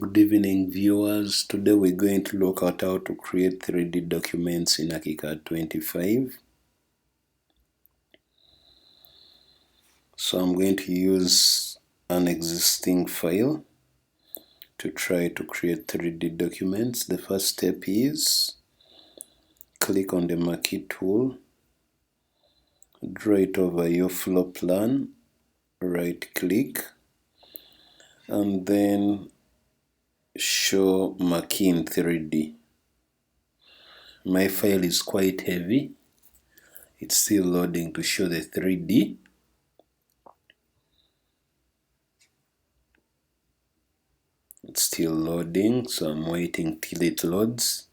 Good evening, viewers. Today we're going to look at how to create 3D documents in Archicad 25. So I'm going to use an existing file to try to create 3D documents. The first step is click on the marquee tool, draw it over your floor plan, right click, and then show marquee in 3D. My file is quite heavy. It's still loading to show the 3D. It's still loading, so I'm waiting till it loads.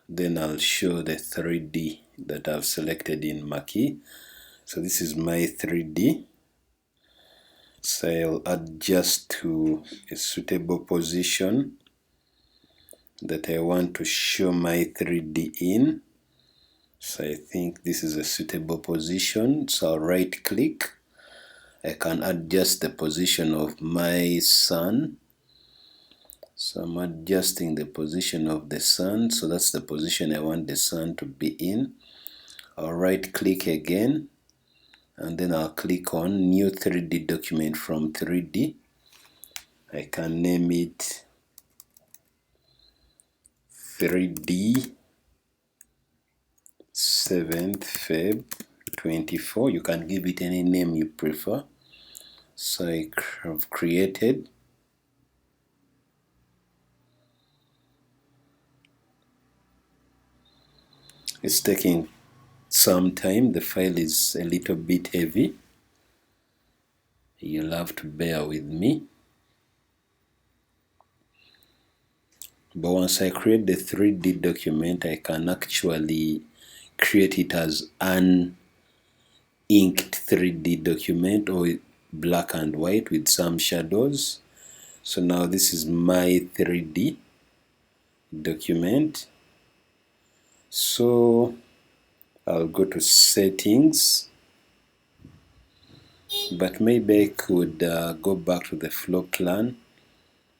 Then I'll show the 3D that I've selected in marquee. So this is my 3D. So I'll adjust to a suitable position that I want to show my 3D in. So I think this is a suitable position. So I'll right click. I can adjust the position of my sun. So I'm adjusting the position of the sun. So that's the position I want the sun to be in. I'll right click again, and then I'll click on new 3D document from 3D. I can name it 3D 7th Feb 24. You can give it any name you prefer. So I have created. It's taking some time. The file is a little bit heavy. You'll have to bear with me. But once I create the 3D document, I can actually create it as an inked 3D document or black and white with some shadows. So now this is my 3D document. So I'll go to settings, but maybe I could go back to the floor plan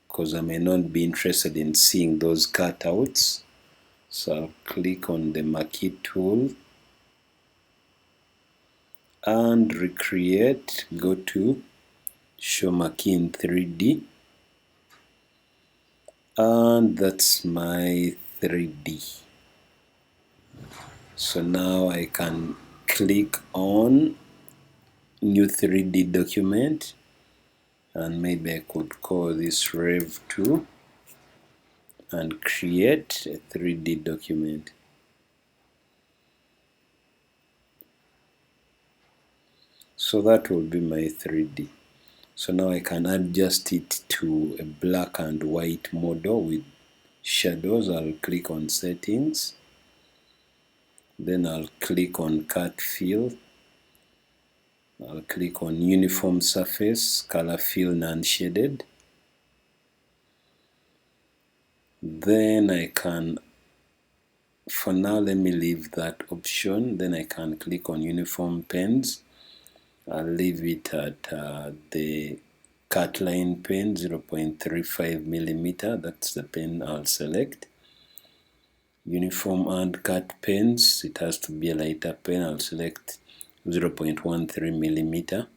because I may not be interested in seeing those cutouts. So I'll click on the marquee tool and recreate. Go to show marquee in 3D, and that's my 3D. So now I can click on new 3D document, and maybe I could call this Rev 2 and create a 3D document. So that will be my 3D. So now I can adjust it to a black and white model with shadows. I'll click on settings. Then I'll click on cut fill. I'll click on uniform surface, color fill non-shaded. Then I can, for now, let me leave that option. Then I can click on uniform pens. I'll leave it at the cut line pen, 0.35 millimeter. That's the pen I'll select. Uniform and cut pens, it has to be a lighter pen. I'll select 0.13 millimeter.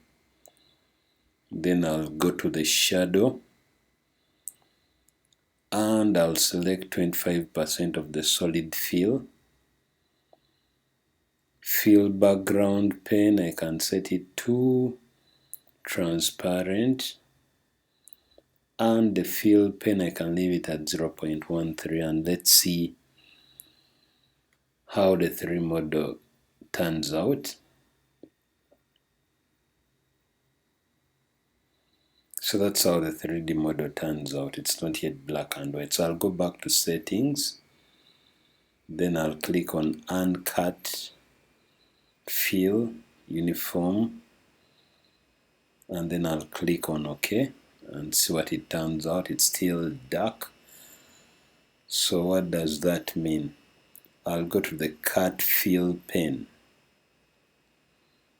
Then I'll go to the shadow and I'll select 25% of the solid fill. Fill background pen, I can set it to transparent, and the fill pen I can leave it at 0.13, and let's see how the 3D model turns out. So that's how the 3D model turns out. It's not yet black and white. So I'll go back to settings. Then I'll click on uncut fill uniform. And then I'll click on OK and see what it turns out. It's still dark. So what does that mean? I'll go to the cut fill pen.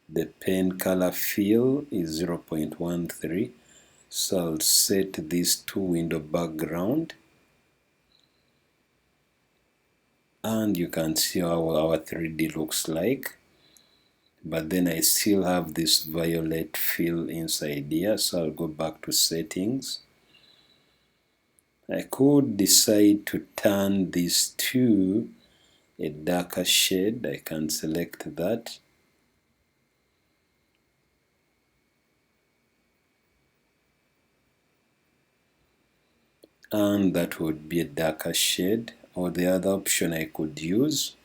The pen color fill is 0.13. So I'll set this to window background, and you can see how our 3D looks like. But then I still have this violet fill inside here, so I'll go back to settings. I could decide to turn this to a darker shade. I can select that. And that would be a darker shade. Or the other option I could use,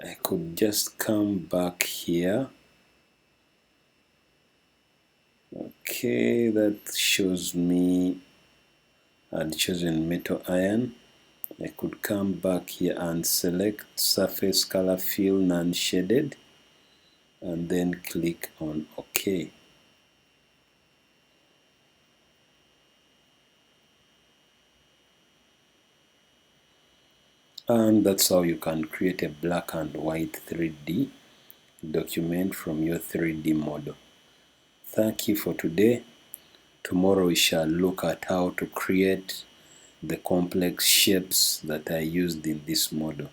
I could just come back here. Okay, that shows me I'd chosen metal iron. I could come back here and select surface color fill non-shaded, and then click on OK. And that's how you can create a black and white 3D document from your 3D model. Thank you for today. Tomorrow we shall look at how to create the complex shapes that I used in this model.